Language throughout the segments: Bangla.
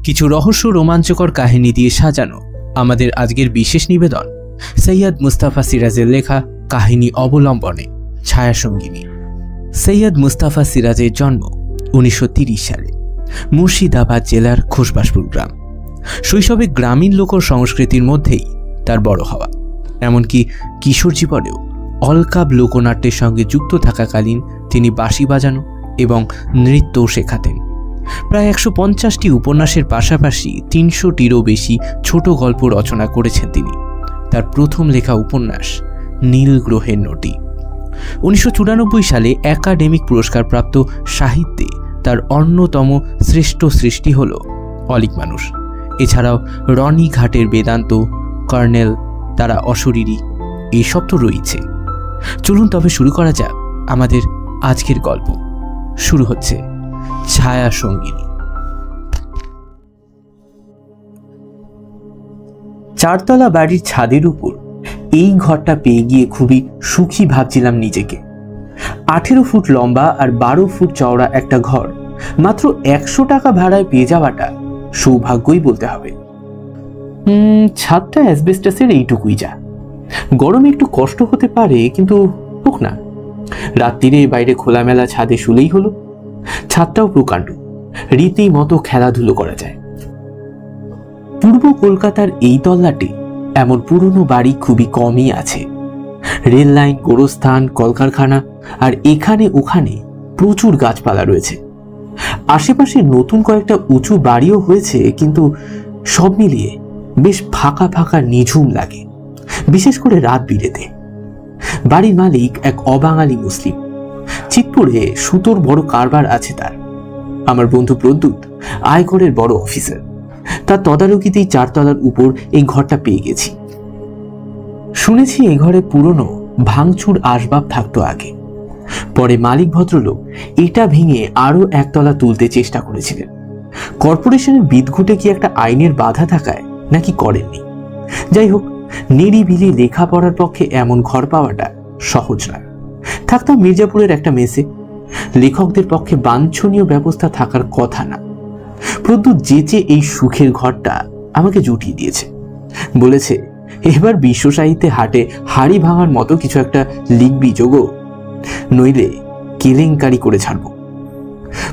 কিছু রহস্য রোমাঞ্চকর কাহিনী দিয়ে সাজানো আমাদের আজকের বিশেষ নিবেদন সৈয়দ মুস্তাফা সিরাজের লেখা কাহিনী অবলম্বনে ছায়াসঙ্গিনী। সৈয়দ মুস্তাফা সিরাজের জন্ম 1930 সালে মুর্শিদাবাদ জেলার খোসবাসপুর গ্রাম। শৈশবে গ্রামীণ লোক সংস্কৃতির মধ্যেই তার বড় হওয়া, এমনকি কিশোর জীবনেও অলকাব লোকনাট্যের সঙ্গে যুক্ত থাকাকালীন তিনি বাঁশি বাজানো এবং নৃত্যও শেখাতেন। প্রায় 150টি উপন্যাসের পাশাপাশি 300টিরও বেশি ছোট গল্প রচনা করেছেন তিনি। তার প্রথম লেখা উপন্যাস নীল গ্রহের নটি। 1994 সালে একাডেমিক পুরস্কারপ্রাপ্ত সাহিত্যে তার অন্যতম শ্রেষ্ঠ সৃষ্টি হল অলীক মানুষ। এছাড়াও রনি ঘাটের বেদান্ত, কর্নেল, তারা অশরীরী, এইসব তো রয়েছে। চলুন তবে শুরু করা যাক আমাদের আজকের গল্প। শুরু হচ্ছে ছায়া সঙ্গিনী। চারতলা বাড়ির ছাদের উপর এই ঘরটা পেয়ে গিয়ে খুবই সুখী ভাবছিলাম নিজেকে। 18 ফুট লম্বা আর 12 ফুট চওড়া একটা ঘর মাত্র 100 টাকা ভাড়ায় পেয়ে যাওয়াটা সৌভাগ্যই বলতে হবে। ছাদটা অ্যাসবেস্টাসের এইটুকুই যা। গরমে একটু কষ্ট হতে পারে, কিন্তু হোক না। রাত্রিরে বাইরে খোলামেলা ছাদে শুলেই হলো। ছাদটাও প্রকাণ্ড, রীতিমতো খেলাধুলো করা যায়। পূর্ব কলকাতার এই তল্লাটে এমন পুরনো বাড়ি খুবই কমই আছে। রেল লাইন, গোরস্থান, কলকারখানা আর এখানে ওখানে প্রচুর গাছপালা রয়েছে। আশেপাশে নতুন কয়েকটা উঁচু বাড়িও হয়েছে, কিন্তু সব মিলিয়ে বেশ ফাঁকা ফাঁকা নিঝুম লাগে, বিশেষ করে রাত বিরেতে। বাড়ির মালিক এক অবাঙালি মুসলিম। চিতপুরে সুতোর বড় কারবার আছে তার। আমার বন্ধু প্রদ্যুৎ আয়করের বড় অফিসার। তার তদারকিতেই 4 তলার উপর এই ঘরটা পেয়ে গেছি। শুনেছি এই ঘরে পুরনো ভাঙচুর আসবাব থাকতো আগে। পরে মালিক ভদ্রলোক এটা ভেঙে আরো 1 তলা তুলতে চেষ্টা করেছিলেন। কর্পোরেশনের বিদঘুটে কি একটা আইনের বাধা থাকায় নাকি করেননি। যাই হোক, নিরিবিলি লেখাপড়ার পক্ষে এমন ঘর পাওয়াটা সহজ নয়। থাকতাম মির্জাপুরের একটা মেসে। লেখকদের পক্ষে বাঞ্ছনীয় ব্যবস্থা থাকার কথা না। প্রদ্যুৎ যেচে এই সুখের ঘরটা আমাকে জুটিয়ে দিয়েছে। বলেছে, এবার বিশ্ব সাহিত্যে হাটে হাড়ি ভাঙার মতো কিছু একটা লিখবি যোগো, নইলে কেলেঙ্কারি করে ছাড়ব।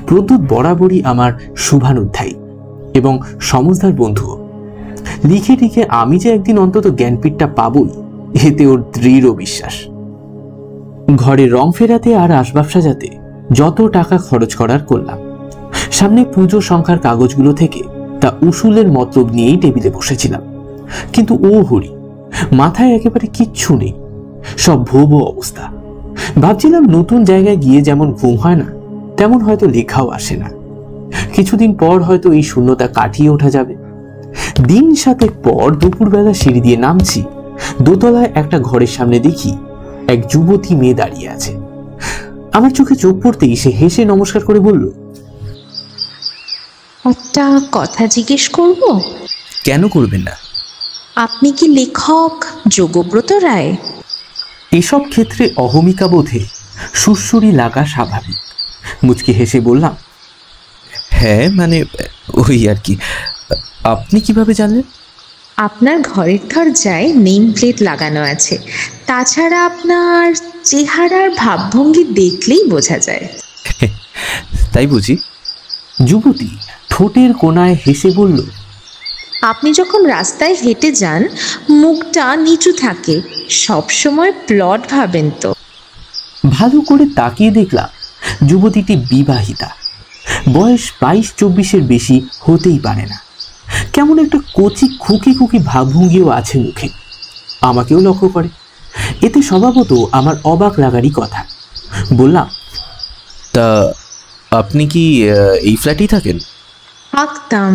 প্রদ্যুৎ বরাবরই আমার শুভানুধ্যায়ী এবং সমঝদার বন্ধুও। লিখে লিখে আমি যে একদিন অন্তত জ্ঞানপীঠটা পাবই, এতে ওর দৃঢ় বিশ্বাস। ঘরে রং ফেরাতে আর আসবাব সাজাতে যত টাকা খরচ করার করলাম। সামনে পুজো সংখ্যার কাগজগুলো থেকে তা উসুলের মতলব নিয়েই টেবিলে বসেছিলাম। কিন্তু ও হরি, মাথায় একেবারে কিচ্ছু নেই, সব ভোবো অবস্থা। ভাবছিলাম নতুন জায়গায় গিয়ে যেমন ঘুম হয় না, তেমন হয়তো লেখাও আসে না। কিছুদিন পর হয়তো এই শূন্যতা কাটিয়ে ওঠা যাবে। দিন 7 পর দুপুরবেলা সিঁড়ি দিয়ে নামছি, দোতলায় একটা ঘরের সামনে দেখি এক যুবতী মেয়ে দাঁড়িয়ে আছে। আমার চোখে চোখ পড়তেই সে হেসে নমস্কার করে বলল, একটা কথা জিজ্ঞেস করব? কেন করবেন না? আপনি কি লেখক যোগব্রত রায়? এসব ক্ষেত্রে অহমিকা বোধে সুরসুরি লাগা স্বাভাবিক। মুচকি হেসে বললাম, হ্যাঁ, মানে ওই আর কি। আপনি কিভাবে জানলেন? আপনার ঘরের দরজায় নেম প্লেট লাগানো আছে। তাছাড়া আপনার চেহারার ভাবভঙ্গি দেখলেই বোঝা যায়। তাই বুঝি? যুবতী ঠোঁটের কোণায় হেসে বলল, আপনি যখন রাস্তায় হেঁটে যান মুখটা নিচু থাকে, সবসময় প্লট ভাবেন তো? ভালো করে তাকিয়ে দেখলাম যুবতীটি বিবাহিতা। বয়স 22-24-এর বেশি হতেই পারে না। কেমন একটা কচি খুকি খুকি ভাবভঙ্গিও আছে মুখে। আমাকেও লক্ষ্য করে। এতে স্বভাবত আমার অবাক লাগারই কথা। বললাম, তা আপনি কি এই ফ্ল্যাটেই থাকেন? থাকতাম,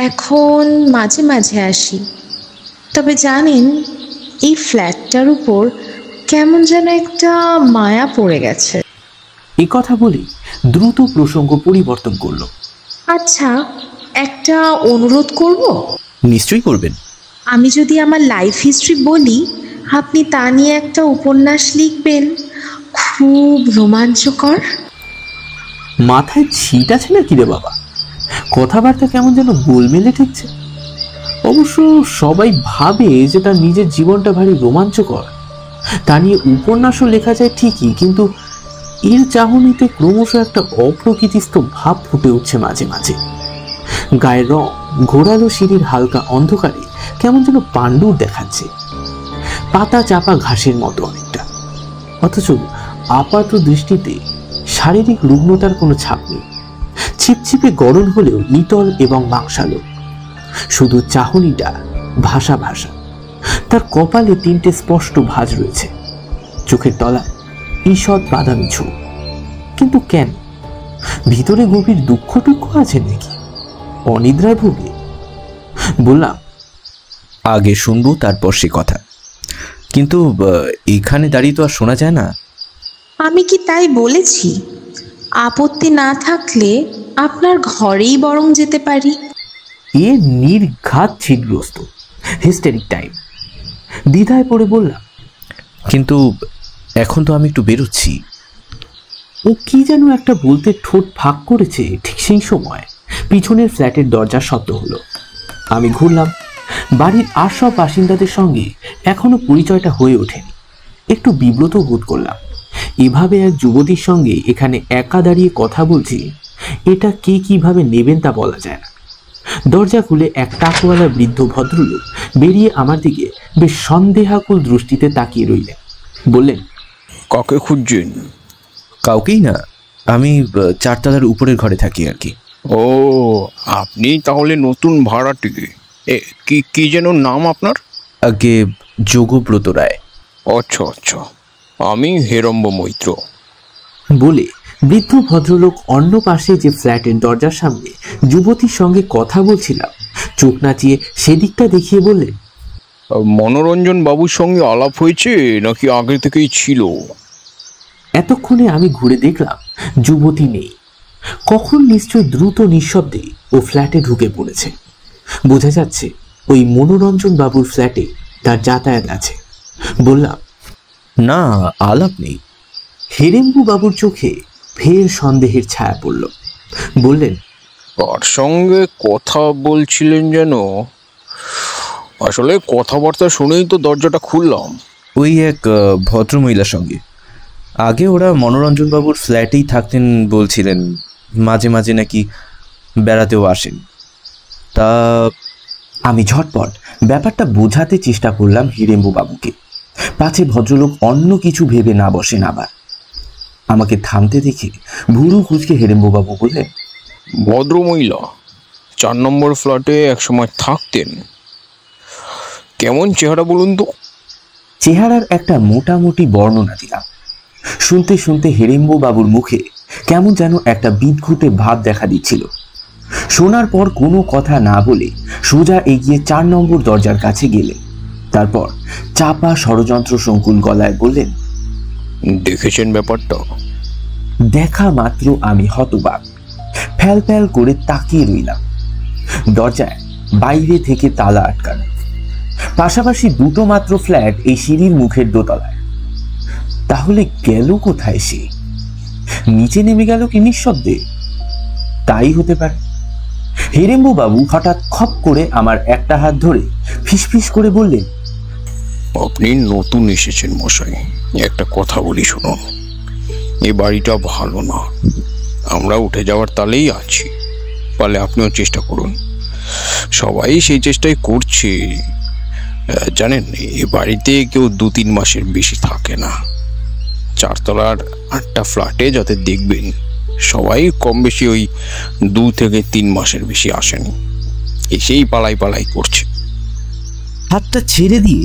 এখন মাঝে মাঝে আসি। তবে জানেন, এই ফ্ল্যাটটার উপর কেমন যেন একটা মায়া পড়ে গেছে। এই কথা বলে দ্রুত প্রসঙ্গ পরিবর্তন করল। আচ্ছা, একটা অনুরোধ করব? নিশ্চয়ই করবেন। আমি যদি আমার লাইফ হিস্ট্রি বলি, আপনি তা নিয়ে একটা উপন্যাস লিখবেন, খুব রোমাঞ্চকর। মাথায় ছিট আছে নাকি রে বাবা? কথাবার্তা কেমন যেন গোলমেলে ঠেকছে। অবশ্য সবাই ভাবে যে তার নিজের জীবনটা ভারী রোমাঞ্চকর, তা নিয়ে উপন্যাসও লেখা যায় ঠিকই, কিন্তু এর চাহনিতে ক্রমশ একটা অপ্রকৃতিস্থ ভাব ফুটে উঠছে মাঝে মাঝে। গায়ের রং ঘোরালো সিঁড়ির হালকা অন্ধকারে কেমন যেন পাণ্ডুর দেখাচ্ছে, পাতা চাপা ঘাসের মতো অনেকটা। অথচ আপাত দৃষ্টিতে শারীরিক রুগ্নতার কোনো ছাপ নেই, ছিপছিপে গরম হলেও নিতল এবং মাংসালো। শুধু চাহনিটা ভাষা ভাষা। তার কপালে 3টে স্পষ্ট ভাঁজ রয়েছে, চোখের তলায় ঈষৎ বাদামি ছোপ। কিন্তু কেন? ভিতরে গভীর দুঃখ টুক্ষ আছে নাকি? অনিদ্রায় ভুগে? বললাম, আগে শুনবো তারপর সে কথা, কিন্তু এখানে দাঁড়িয়ে তো আর শোনা যায় না। আমি কি তাই বলেছি? আপত্তি না থাকলে আপনার ঘরেই বরং যেতে পারি। এ নির্ঘাত ছিটগ্রস্ত, হিস্টেরিক টাইম। দ্বিধায় পড়ে বললাম, কিন্তু এখন তো আমি একটু বেরোচ্ছি। ও কি যেন একটা বলতে ঠোঁট ফাঁক করেছে, ঠিক সেই সময় পিছনের ফ্ল্যাটের দরজার শব্দ হলো। আমি ঘুরলাম। বাড়ির আর সব বাসিন্দাদের সঙ্গে এখনো পরিচয়টা হয়ে ওঠেনি। একটু বিব্রত বোধ করলাম। এভাবে এক যুবতীর সঙ্গে এখানে একা দাঁড়িয়ে কথা বলছি, এটা কে কিভাবে নেবেন তা বলা যায় না। দরজা খুলে এক টাকওয়ালা বৃদ্ধ ভদ্রলোক বেরিয়ে আমার দিকে বেশ সন্দেহাকুল দৃষ্টিতে তাকিয়ে রইলেন। বললেন, কাকে খুঁজছেন? কাউকেই না, আমি 4 তলার উপরের ঘরে থাকি আর কি। ও, আপনি তাহলে নতুন ভাড়াটি। কি যেন নাম আপনার? আগে যোগব্রত রায়। আচ্ছা আচ্ছা, আমি হেরম্ব মৈত্র। বলে বৃদ্ধ ভদ্রলোক অন্য পাশে যে ফ্ল্যাটের দরজার সামনে যুবতীর সঙ্গে কথা বলছিলাম চোখ নাচিয়ে সেদিকটা দেখিয়ে বললেন, মনোরঞ্জন বাবুর সঙ্গে আলাপ হয়েছে নাকি আগে থেকেই ছিল? এতক্ষণে আমি ঘুরে দেখলাম যুবতী নেই। কখন নিশ্চয় দ্রুত নিঃশব্দে ও ফ্ল্যাটে ঢুকে পড়েছে। বোঝা যাচ্ছে ওই মনোরঞ্জন বাবুর ফ্ল্যাটে তার যাতায়াত আছে। বললাম, না, আলাপ নেই। হেরেম্বু বাবুর চোখে ফের সন্দেহের ছায়া পড়ল। বললেন, কার সঙ্গে কথা বলছিলেন যেন? আসলে কথাবার্তা শুনেই তো দরজাটা খুললাম। ওই এক ভদ্রমহিলার সঙ্গে। আগে ওরা মনোরঞ্জন বাবুর ফ্ল্যাটেই থাকতেন বলছিলেন, মাঝে মাঝে নাকি বেড়াতেও আসেন। তা আমি ঝটপট ব্যাপারটা বোঝাতে চেষ্টা করলাম হিরেম্বু বাবুকে, পাছে ভদ্রলোক অন্য কিছু ভেবে না বসেন আবার। আমাকে থামতে দেখে ভুরু কুঁচকে হেরেম্বু বাবু বললেন, ভদ্রমহিলা 4 নম্বর ফ্ল্যাটে একসময় থাকতেন। কেমন চেহারা বলুন তো? চেহারার একটা মোটামুটি বর্ণনা দিলাম। শুনতে শুনতে হেরেম্বু বাবুর মুখে কেমন যেন একটা বিদঘুটে ভাব দেখা দিচ্ছিল। শোনার পর কোনো কথা না বলে সোজা এগিয়ে 4 নম্বর দরজার কাছে গেলেন। তারপর চাপা ষড়যন্ত্র সংকুল গলায় বললেন, দেখেছেন ব্যাপারটা? দেখা মাত্র আমি হতবাক, ফ্যাল ফ্যাল করে তাকিয়ে রইলাম। দরজায় বাইরে থেকে তালা আটকানো, পাশাপাশি 2টো মাত্র ফ্ল্যাট এই সিঁড়ির মুখের দোতলায়। তাহলে গেল কোথায় সে? নিচে নেমে গেল কি নিঃশব্দে? তাই হতে পারে। হেরেম্বু বাবু হঠাৎ খপ করে আমার একটা হাত ধরে ফিসফিস করে বললেন, আপনি নতুন এসেছেন মশাই, একটা কথা বলি শুনুন। এই বাড়িটা ভালো না, আমরা উঠে যাওয়ার তালেই আছি। পারলে আপনিও চেষ্টা করুন। সবাই সেই চেষ্টাই করছে। জানেন, এই বাড়িতে কেউ 2-3 মাসের বেশি থাকে না। 4 তলার 8টা ফ্ল্যাটে যাতে দেখবেন সবাই কম বেশি ওই 2 থেকে 3 মাসের বেশি আসেনি, এসেই পালাই পালাই করছে। হাতটা ছেড়ে দিয়ে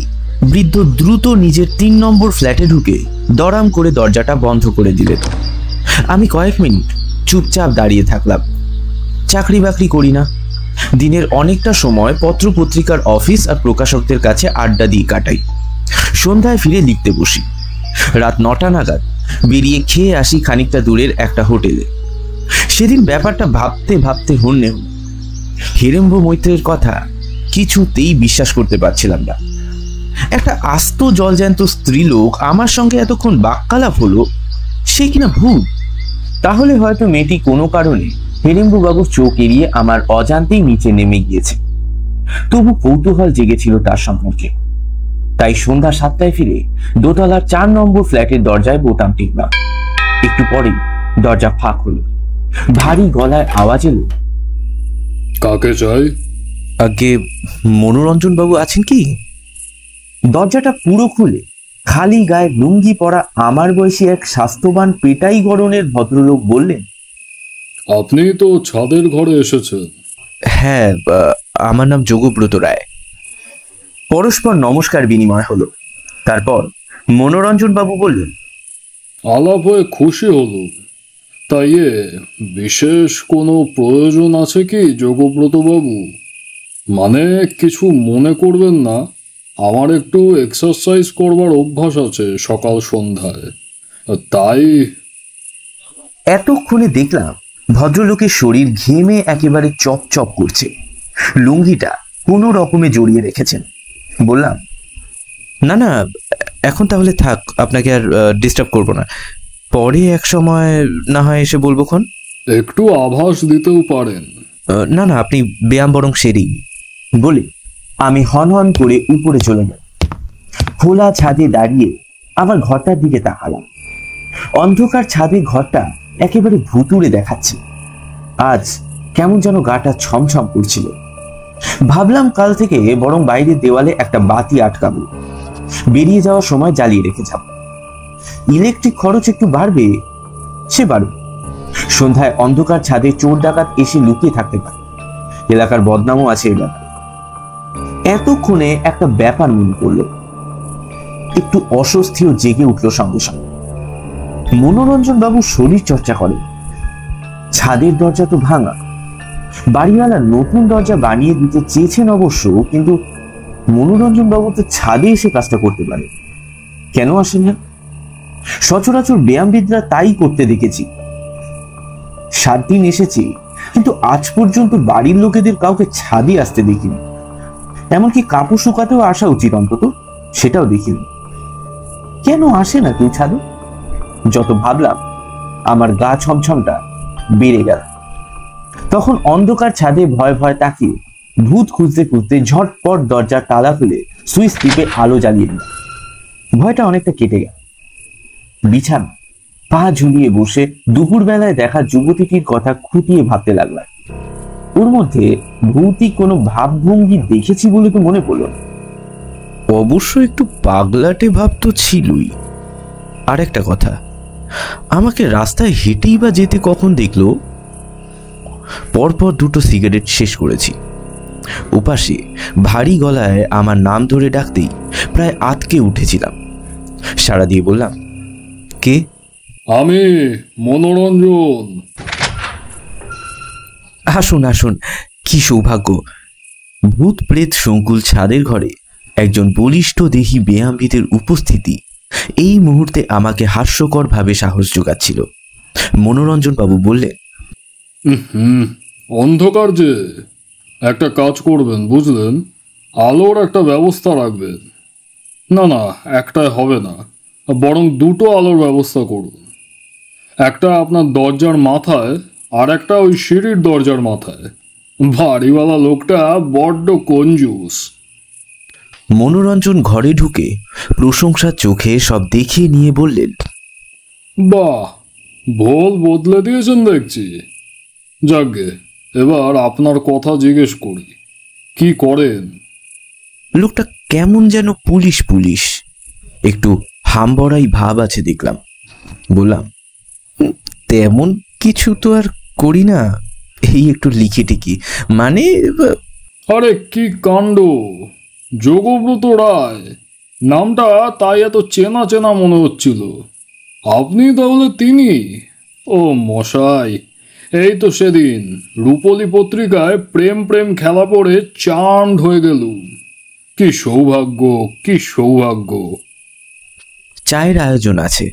বৃদ্ধ দ্রুত নিজের 3 নম্বর ফ্ল্যাটে ঢুকে দড়াম করে দরজাটা বন্ধ করে দিলেন। আমি কয়েক মিনিট চুপচাপ দাঁড়িয়ে থাকলাম। চাকরি বাকরি করি না, দিনের অনেকটা সময় পত্রপত্রিকার অফিস আর প্রকাশকদের কাছে আড্ডা দিয়ে কাটাই। সন্ধ্যায় ফিরে লিখতে বসি। রাত 9টা নাগাদ বেরিয়ে খেয়ে আসি খানিকটা দূরের একটা হোটেলে। সেদিন ব্যাপারটা ভাবতে ভাবতে হন্যে হল। হেরেম্ব মৈত্রের কথা কিছুতেই বিশ্বাস করতে পারছিলাম না। একটা আস্ত জলজ্যান্ত স্ত্রীলোক আমার সঙ্গে এতক্ষণ বাক্যালাপ হলো, সে কিনা ভূত। তাহলে হয়তো মেয়েটি কোনো কারণে হেরেম্বুবাবুর চোখ এড়িয়ে আমার অজান্তেই নিচে নেমে গিয়েছে। তবু কৌতূহল জেগেছিল তার সম্পর্কে। তাই সন্ধ্যা 7টায় ফিরে দোতলার 4 নম্বর ফ্ল্যাটের দরজায় বোতাম টিপলাম। একটু পরেই দরজা ফাঁক হলো। ভারী গলায় আওয়াজ এলো, কাকে চাই? আগে মনোরঞ্জন বাবু আছেন কি? দরজাটা পুরো খুলে খালি গায়ে লুঙ্গি পরা আমার বয়সী এক স্বাস্থ্যবান পেটাই গড়নের ভদ্রলোক বললেন, আপনি তো ছাদের ঘরে এসেছেন। হ্যাঁ, আমার নাম যোগব্রত রায়। পরস্পর নমস্কার বিনিময় হলো। তারপর মনোরঞ্জন বাবু বললেন, আলাপ হয়ে খুশি হলো। তাই বিশেষ কোনো প্রয়োজন আছে কি যোগব্রত বাবু? মানে কিছু মনে করবেন না, আমার একটু এক্সারসাইজ করবার অভ্যাস আছে সকাল সন্ধ্যায়, তাই। এতক্ষণে দেখলাম ভদ্রলোকের শরীর ঘেমে একেবারে চপচপ করছে। লুঙ্গিটা কোনো রকমে জড়িয়ে রেখেছেন। বললাম, না না, এখন তাহলে থাক, আপনাকে আর ডিস্টার্ব করবো না, পরে এক সময় না হয় এসে বলবো খন। একটু আভাস দিতেও পারেন। না না, আপনি ব্যায়াম বরং সেরেই বলে আমি হন হন করে উপরে চলে গেলাম। খোলা ছাদে দাঁড়িয়ে আমার ঘরটার দিকে তাকালাম। অন্ধকার ছাদে ঘরটা একেবারে ভুতুড়ে দেখাচ্ছে। আজ কেমন যেন গাটা ছমছম করছিল। ভাবলাম কাল থেকে বরং বাইরের দেওয়ালে একটা বাতি আটকাবো, বেরিয়ে যাওয়ার সময় জ্বালিয়ে রেখে যাব। ইলেকট্রিক খরচ একটু বাড়বে, সে বাড়বে। সন্ধ্যায় অন্ধকার ছাদে চোর ডাকাত এসে লুকিয়ে থাকতে পারে, এলাকার বদনামও আছে এলাকা। এতক্ষণে একটা ব্যাপার মনে পড়লো। একটু অস্বস্তিও জেগে উঠল সঙ্গে সঙ্গে। মনোরঞ্জন বাবু শরীর চর্চা করে, ছাদের দরজা তো ভাঙা। বাড়িওয়ালা নতুন দরজা বানিয়ে দিতে চেয়েছেন অবশ্য, কিন্তু মনোরঞ্জন বাবু তো ছাদে এসে কাজটা করতে পারে, কেন আসেন না? সচরাচর ব্যায়ামবিদরা তাই করতে দেখেছি। 7 দিন এসেছি, কিন্তু আজ পর্যন্ত বাড়ির লোকেদের কাউকে ছাদে আসতে দেখিনি। এমনকি কাপড় শুকাতেও আসা উচিত অন্তত, সেটাও দেখিনি। কেন আসে না কেউ ছাদে? যত ভাবলাম আমার গা ছমছমটা বেড়ে গেল। তখন অন্ধকার ছাদে ভয় ভয় তাকিয়ে ভূত খুঁজতে খুঁজতে ঝটপট দরজার তালা খুলে সুইচ টিপে আলো জ্বালিয়ে দিল। ভয়টা অনেকটা কেটে গেল। বিছানা পা ঝুলিয়ে বসে দুপুর বেলায় দেখা যুবতীটির কথা খুঁটিয়ে ভাবতে লাগলাম। ওর মধ্যে ভৌতিক কোনো ভাবভঙ্গি দেখেছি বলে তো মনে পড়ল না। অবশ্য একটু পাগলাটে ভাব তো ছিলই। আর একটা কথা, আমাকে রাস্তায় হেঁটেই বা যেতে কখন দেখলো? পরপর 2টো সিগারেট শেষ করেছি। ওপাশে ভারী গলায় আমার নাম ধরে ডাকতেই প্রায় আতকে উঠেছিলাম। সাড়া দিয়ে বললাম, কে? আমি মনোরঞ্জন। আসুন আসুন, কি সৌভাগ্য। ভূত প্রেত সংকুল ছাদের ঘরে একজন বলিষ্ঠ দেহী ব্যায়ামবিদের উপস্থিতি এই মুহূর্তে আমাকে হাস্যকর ভাবে সাহস যোগাচ্ছিল। মনোরঞ্জন বাবু বললেন, অন্ধকার যে, একটা কাজ করবেন বুঝলেন, আলোর একটা ব্যবস্থা রাখবেন। না না, একটাই হবে না, বরং 2টো আলোর ব্যবস্থা করুন। একটা আপনার দরজার মাথায়, আর একটা ওই সিঁড়ির দরজার মাথায়। বাড়িওয়ালা লোকটা বড্ড কঞ্জুস। মনোরঞ্জন ঘরে ঢুকে প্রশংসার চোখে সব দেখিয়ে নিয়ে বললেন, বাহ, ভোল বদলে দিয়েছেন দেখছি। যাকগে, এবার আপনার কথা জিজ্ঞেস করি, কি করেন? লোকটা কেমন যেন পুলিশ পুলিশ, একটু হামবড়াই ভাব আছে দেখলাম। বললাম, তেমন কিছু তো আর করি না, এই একটু লিখে টিকি, মানে। আরে কি কাণ্ড! যোগব্রত রায় নামটা তাই এত চেনা চেনা মনে হচ্ছিল। আপনি তাহলে তিনি? ও মশাই, এই তো সেদিন রূপলী পত্রিকায় প্রেম প্রেম খেলা পড়ে চার্মড হয়ে গেলুম। কি সৌভাগ্য, কি সৌভাগ্য! চায়ের আয়োজন আছে।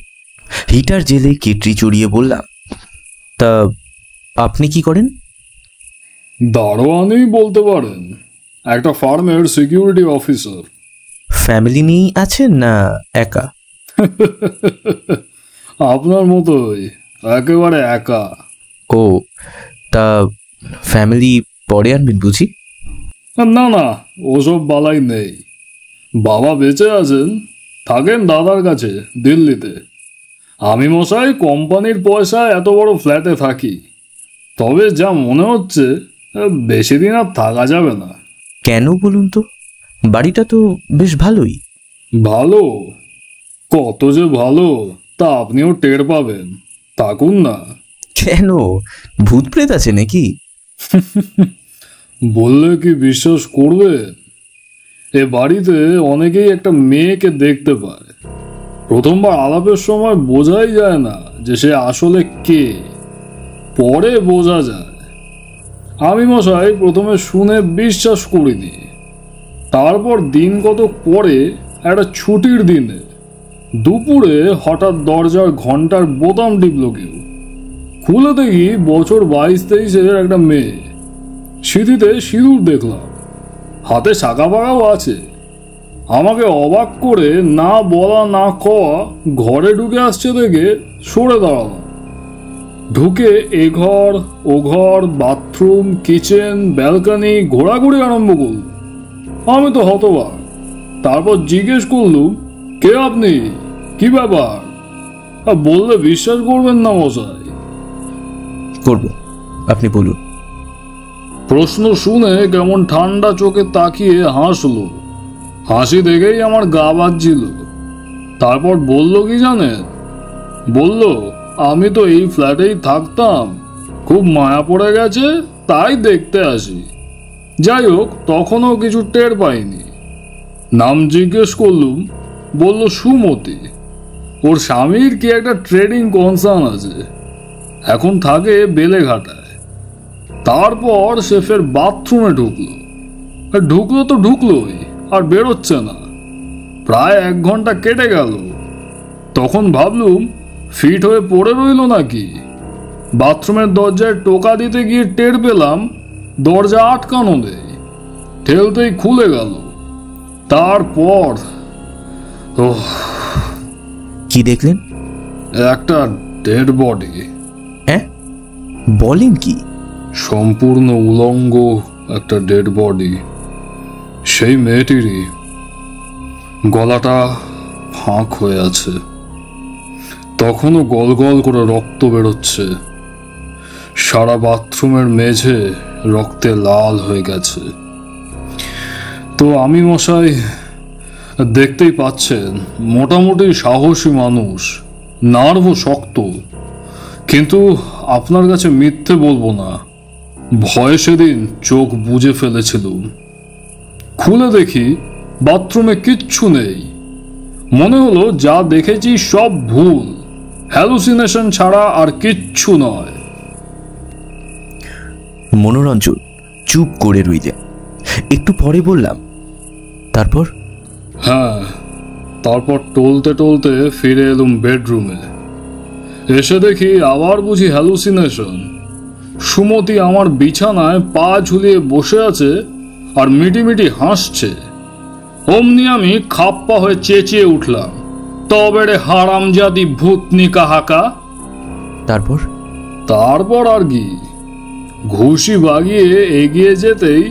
হিটার জেলে কেটলি চড়িয়ে বললাম, তা আপনি কি করেন? দারোয়ানই বলতে পারেন, একটা ফার্মের সিকিউরিটি অফিসার। ফ্যামিলি নিয়েই আছেন না একা? আপনার মতোই, একেবারে একা। ও, তা ফ্যামিলি পরে আনবেন বুঝি? না না, ওসব বালাই নেই। বাবা বেঁচে আছেন, থাকেন দাদার কাছে দিল্লিতে। আমি মশাই কোম্পানির পয়সায় এত বড় ফ্ল্যাটে থাকি। তবে যা মনে হচ্ছে বেশি দিন আর থাকা যাবে না। কেন বলুন তো? বাড়িটা তো বেশ ভালোই। ভালো? কত যে ভালো তা আপনিও টের পাবেন, থাকুন না। কেন, ভূত প্রেত আছে নাকি? বললে কি বিশ্বাস করবে? এ বাড়িতে অনেকেই একটা মেয়েকে দেখতে পায়। প্রথমবার আলাপের সময় বোঝাই যায় না যে সে আসলে কে, পরে বোঝা যায়। আমি মশাই প্রথমে শুনে বিশ্বাস করিনি। তারপর দিন কতক পরে একটা ছুটির দিনে দুপুরে হঠাৎ দরজার ঘন্টার বোতাম টিপল কেউ। খুলে দেখি বছর 22-23-এর একটা মেয়ে। সিঁথিতে সিঁদুর দেখলাম, হাতে শাঁখা পাকাও আছে। আমাকে অবাক করে না বলা না কওয়া ঘরে ঢুকে আসছে দেখে সরে দাঁড়ালাম। ঢুকে এ ঘর ও ঘর, বাথরুম, কিচেন, ব্যালকনি ঘোরাঘুরি আরম্ভ করল। আমি তো হতবাক। তারপর জিজ্ঞেস করলুম, কে আপনি, কি ব্যাপার? বললে বিশ্বাস করবেন না মশাই। করব, আপনি বলুন। প্রশ্ন শুনে কেমন ঠান্ডা চোখে তাকিয়ে হাসলো। হাসি দেখেই আমার গা বাজছিল। তারপর বলল কি জানেন? বলল, আমি তো এই ফ্ল্যাটেই থাকতাম, খুব মায়া পড়ে গেছে, তাই দেখতে আসি। যাই হোক, তখনও কিছু টের পাইনি। নাম জিজ্ঞেস করলুম, বলল সুমতি। ওর স্বামীর কি একটা ট্রেডিং কনসার্ন আছে, এখন থাকে বেলেঘাটায়। তারপর সে ফের বাথরুমে ঢুকলো তো ঢুকলোই, আর বেরোচ্ছে না। প্রায় 1 ঘন্টা কেটে গেল। তখন ভাবলুম ফিট হয়ে পড়ে রইল নাকি। বাথরুমের দরজায় টোকা দিতে গিয়ে টের পেলাম দরজা আটকানো নেই। ঠেলতেই খুলে গেল। তারপর কি দেখলেন? একটা ডেড বডি। হ্যাঁ, বলেন কি? সম্পূর্ণ উলঙ্গ একটা ডেড বডি। সেই মেয়েটিরই। গলাটা ফাঁক হয়ে আছে, তখনও গল গল করে রক্ত বেরোচ্ছে। সারা বাথরুমের মেঝে রক্তে লাল হয়ে গেছে। তো আমি মশাই, দেখতেই পাচ্ছেন, মোটামুটি সাহসী মানুষ, নার্ভও শক্ত। কিন্তু আপনার কাছে মিথ্যে বলবো না, ভয়ে সেদিন চোখ বুজে ফেলেছিলুম। খুলে দেখি বাথরুমে কিচ্ছু নেই। মনে হলো যা দেখেছি সব ভুল, হ্যালুসিনেশন ছাড়া আর কিচ্ছু নয়। মনোরঞ্জন চুপ করে রইলেন। একটু পরে বললাম, তারপর? হ্যাঁ, তারপর টলতে টলতে ফিরে এলুম বেডরুমে। এসে দেখি আবার বুঝি হ্যালুসিনেশন। সুমতি আমার বিছানায় পা ঝুলিয়ে বসে আছে আর মিটিমিটি হাসছে। অমনি আমি খাপ্পা হয়ে চেঁচিয়ে উঠলাম, তবে রে হারামজাদি ভূতনি কাহাকা। তারপর? তারপর আর কি, ঘুষি বাগিয়ে এগিয়ে যেতেই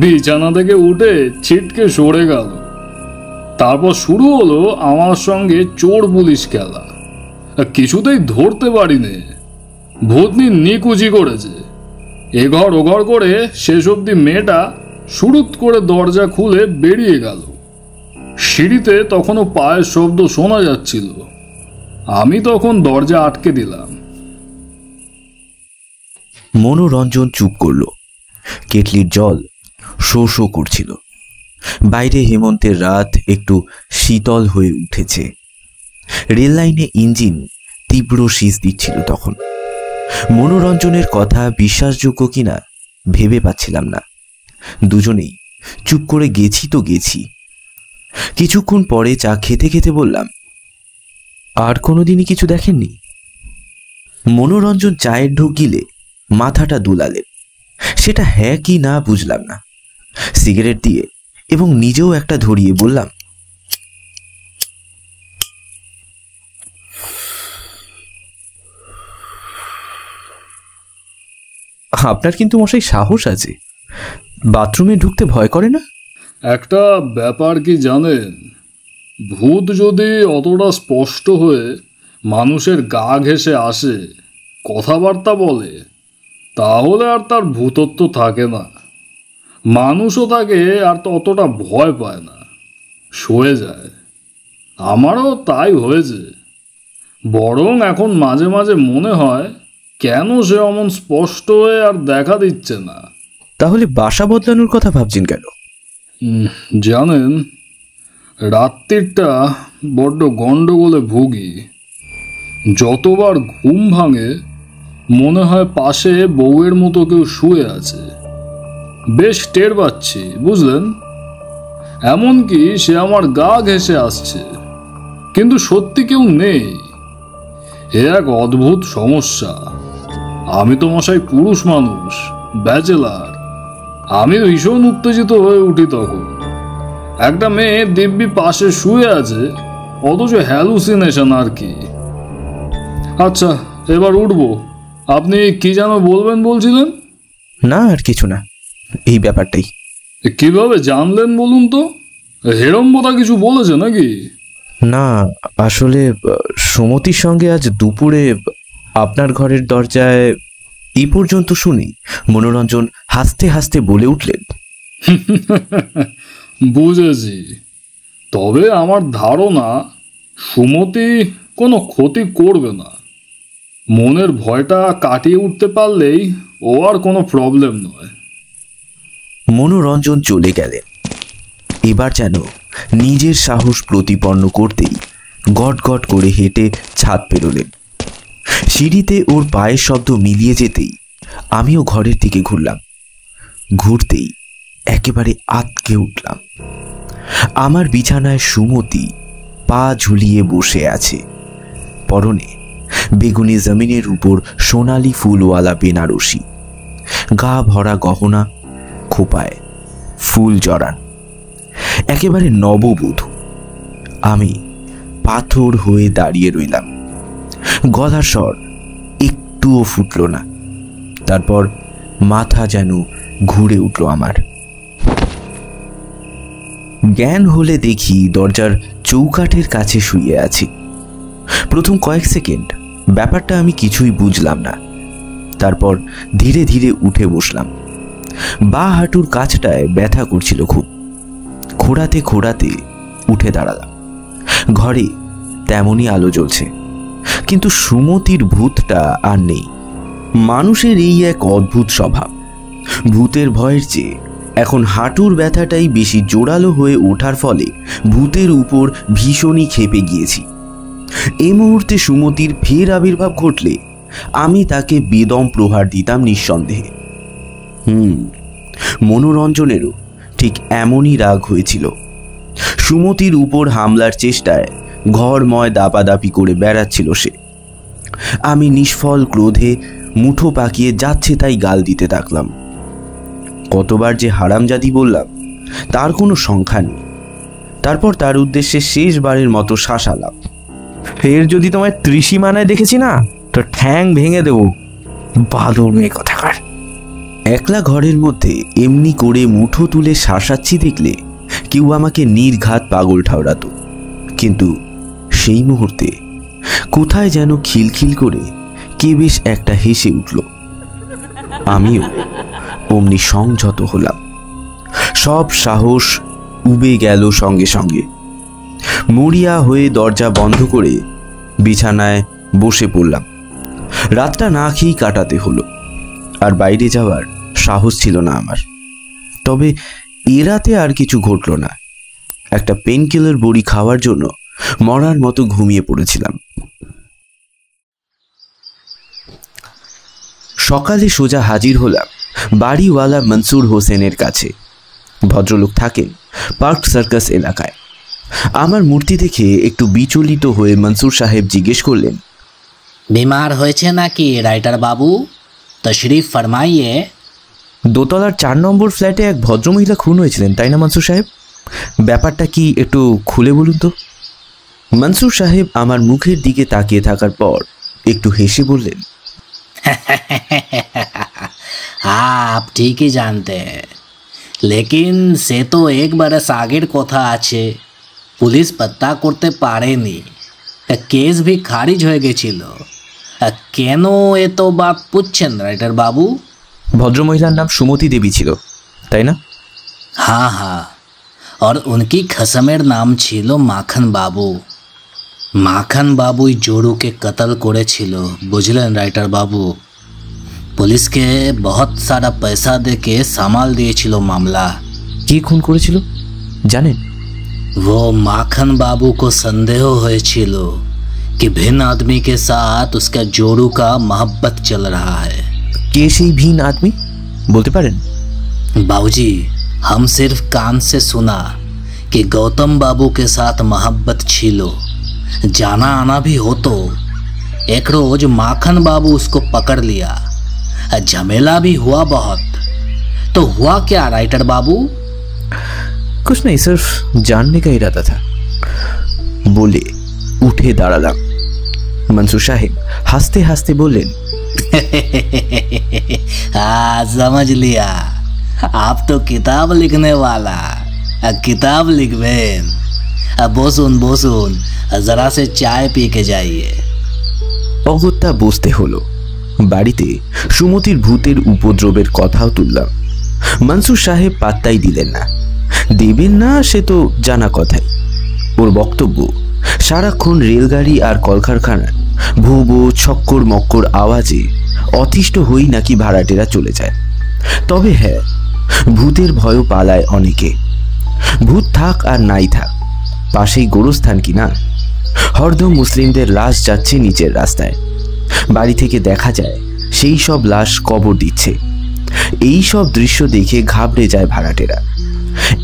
বিছানা থেকে উঠে ছিটকে সরে গেল। তারপর শুরু হলো আমার সঙ্গে চোর পুলিশ খেলা। কিছুতেই ধরতে পারিনি। ভূতনি নিকুচি করেছে। এঘর ওঘর করে শেষ অবধি মেয়েটা সুরুত করে দরজা খুলে বেরিয়ে গেল। সিঁড়িতে তখনও পায়ের শব্দ শোনা যাচ্ছিল। আমি তখন দরজা আটকে দিলাম। মনোরঞ্জন চুপ করল। কেটলির জল শো শো করছিল। বাইরে হেমন্তের রাত একটু শীতল হয়ে উঠেছে। রেল লাইনে ইঞ্জিন তীব্র শীষ দিচ্ছিল তখন। মনোরঞ্জনের কথা বিশ্বাসযোগ্য কিনা ভেবে পাচ্ছিলাম না। দুজনেই চুপ করে গেছি তো গেছি। কিছুক্ষণ পরে চা খেতে খেতে বললাম, আর কোনোদিনই কিছু দেখেননি? মনোরঞ্জন চায়ের ঢোক গিলে মাথাটা দুলালেন। সেটা হ্যাঁ কি না বুঝলাম না। সিগারেট দিয়ে এবং নিজেও একটা ধরিয়ে বললাম, আপনার কিন্তু মশাই সাহস আছে, বাথরুমে ঢুকতে ভয় করে না? একটা ব্যাপার কি জানেন, ভূত যদি অতটা স্পষ্ট হয়ে মানুষের গা ঘেঁষে আসে, কথাবার্তা বলে, তাহলে আর তার ভূতত্ব থাকে না। মানুষও তাকে আর তো অতটা ভয় পায় না, সয়ে যায়। আমারও তাই হয়েছে। বরং এখন মাঝে মাঝে মনে হয় কেন সে অমন স্পষ্ট হয়ে আর দেখা দিচ্ছে না। তাহলে বাসা বদলানোর কথা ভাবছেন কেন? জানেন, রাত্রিটা বড্ড গন্ডগোলে ভুগি। যতবার ঘুম ভাঙে মনে হয় পাশে বউয়ের মতো কেউ শুয়ে আছে। বেশ টের পাচ্ছি, বুঝলেন? এমনকি সে আমার গা ঘেঁষে আসছে, কিন্তু সত্যি কেউ নেই। এ এক অদ্ভুত সমস্যা। আমি তো মশাই পুরুষ মানুষ, ব্যাচেলার। আমি ভীষণ উত্তেজিত হয়ে উঠি তখন। একটা মেয়ে দিব্যি পাশে শুয়ে আছে, অথচ হ্যালুসিনেশন আর কি। আচ্ছা, এবার উঠবো। আপনি কি যেন বলবেন বলছিলেন? না, আর কিছু না, এই ব্যাপারটাই। কিভাবে জানলেন বলুন তো? হেরম্বতা কিছু বলেছে নাকি? না, আসলে সুমতির সঙ্গে আজ দুপুরে আপনার ঘরের দরজায় এই পর্যন্ত শুনি মনোরঞ্জন হাসতে হাসতে বলে উঠলেন, বুঝেছি। তবে আমার ধারণা সুমতি কোনো ক্ষতি করবে না। মনের ভয়টা কাটিয়ে উঠতে পারলেই ও আর কোনো প্রবলেম নয়। মনোরঞ্জন চলে গেলেন। এবার যেন নিজের সাহস প্রতিপন্ন করতেই গট গট করে হেঁটে ছাদ পেরোলেন। সিঁড়িতে ওর পায়ের শব্দ মিলিয়ে যেতেই আমিও ঘরের দিকে ঘুরলাম। ঘুরতেই একেবারে আঁতকে উঠলাম। আমার বিছানায় সুমতি পা ঝুলিয়ে বসে আছে। পরনে বেগুনি জমিনের উপর সোনালি ফুলওয়ালা বেনারসি, গা ভরা গহনা, খোপায় ফুল জড়ান, একেবারে নববধূ। আমি পাথর হয়ে দাঁড়িয়ে রইলাম। গলার স্বর একটুও ফুটল না। তারপর মাথা যেন ঘুরে উঠল আমার। জ্ঞান হলে দেখি দরজার চৌকাঠের কাছে শুয়ে আছি। প্রথম কয়েক সেকেন্ড ব্যাপারটা আমি কিছুই বুঝলাম না। তারপর ধীরে ধীরে উঠে বসলাম। বা হাঁটুর কাছটায় ব্যথা করছিল খুব। খোঁড়াতে খোঁড়াতে উঠে দাঁড়ালাম। ঘরে তেমনই আলো জ্বলছে, কিন্তু সুমতির ভূতটা আর নেই। মানুষের এই এক অদ্ভুত স্বভাব, ভূতের ভয়ের চেয়ে এখন হাঁটুর ব্যথাটাই বেশি জোরালো হয়ে ওঠার ফলে ভূতের উপর ভীষণই ক্ষেপে গিয়েছি। এই মুহূর্তে সুমতির ফের আবির্ভাব ঘটলে আমি তাকে বেদম প্রহার দিতাম নিঃসন্দেহে। মনোরঞ্জনেরও ঠিক এমনই রাগ হয়েছিল। সুমতির উপর হামলার চেষ্টায় ঘরময় দাপাদাপি করে বেড়াচ্ছিল সে। আমি নিষ্ফল ক্রোধে মুঠো পাকিয়ে যাচ্ছে তাই গাল দিতে থাকলাম। কতবার যে হারামজাদি বললাম তার কোনো সংখ্যা নেই। তারপর তার উদ্দেশ্যে শেষবারের মতো শাসালাম, ফের যদি তোমায় ত্রিসীমানায় দেখেছি না তো ঠ্যাং ভেঙে দেব, বাদর মেয়ে কথাকার। একলা ঘরের মধ্যে এমনি করে মুঠো তুলে শাসাচ্ছি দেখলে কেউ আমাকে নির্ঘাত পাগল ঠাউরাতো। কিন্তু সেই মুহূর্তে কোথায় যেন খিলখিল করে কে বেশ একটা হেসে উঠল। আমিও অমনি সংযত হলাম। সব সাহস উবে গেল সঙ্গে সঙ্গে। মরিয়া হয়ে দরজা বন্ধ করে বিছানায় বসে পড়লাম। রাতটা না খেয়েই কাটাতে হলো, আর বাইরে যাওয়ার সাহস ছিল না আমার। তবে এ রাতে আর কিছু ঘটল না। একটা পেনকিলার বড়ি খাওয়ার জন্য মরার মতো ঘুমিয়ে পড়েছিলাম। সকালে সোজা হাজির হলাম বাড়িওয়ালা মনসুর হোসেনের কাছে। ভদ্রলোক থাকেন পার্ক সার্কাস এলাকায়। আমার মূর্তি দেখে একটু বিচলিত হয়ে মনসুর সাহেব জিজ্ঞেস করলেন, बीमार হয়েছে নাকি রাইটার বাবু? তশরিফ ফরমাইয়ে। দোতলার 4 নম্বর ফ্ল্যাটে এক ভদ্রমহিলা খুন হয়েছিলেন, তাই না মনসুর সাহেব? ব্যাপারটা কি একটু খুলে বলুন তো। মনসুর সাহেব আমার মুখের দিকে তাকিয়ে থাকার পর একটু হেসে বললেন, आप ठीक ही जानते हैं, लेकिन से तो 1 बरस আগের কথা আছে। পুলিশ পাত্তা করতে পারেনি, কেস भी খারিজ হয়ে গেছিল। কেন এত বাত পুচ্ছেন রাইটার বাবু? ভদ্রমহিলার নাম সুমতি দেবী ছিল, তাই না? हाँ हाँ, और उनकी खसमेर नाम छिलो माखन बाबू। माखन बाबू जोड़ू के कत्ल करेछिलो, बुझलेन राइटर बाबू। पुलिस के बहुत सारा पैसा दे के सामाल दिएछिलो मामला। কে খুন করেছিল জানেন? वो माखन बाबू को संदेह हुएछिलो कि भिन्न आदमी के साथ उसका जोड़ू का मोहब्बत चल रहा है। কে সেই ভিন আদমি বলতে পারেন? बाबूजी, हम सिर्फ कान से सुना कि गौतम बाबू के साथ मोहब्बत छिलो, जाना आना भी हो। तो एक रोज माखन बाबू उसको पकड़ लिया, झमेला भी हुआ बहुत। तो हुआ क्या राइटर बाबू? कुछ नहीं, सिर्फ जानने का इरादा था बोले उठे दाঁড়ালাম। मंसूर साहेब हंसते हंसते बोलें, हाँ समझ लिया, आप तो किताब लिखने वाला। किताब लिखबेन? বসুন বসুন, जरा से चाय पी के जाइए। অগত্যা বসতে হলো। বাড়িতে সুমতির ভূতের উপদ্রবের কথাও তুললাম। মনসুর সাহেব পাত্তাই দিলেন না, দেবেন না সে তো জানা কথাই। ওর বক্তব্য সারাক্ষণ রেলগাড়ি আর কলকারখানার ভো ভো ছক্কর মক্কর আওয়াজে অতিষ্ঠ হই নাকি ভাড়াটেরা চলে যায়। তবে হ্যাঁ, ভূতের ভয়ও পালায় অনেকে। ভূত থাক আর নাই থাক, পাশেই গোরস্থান কিনা। হরদম মুসলিমদের লাশ যাচ্ছে নিচের রাস্তায়, বাড়ি থেকে দেখা যায় সেই সব লাশ কবর দিচ্ছে। এই সব দৃশ্য দেখে ঘাবড়ে যায় ভাড়াটেরা।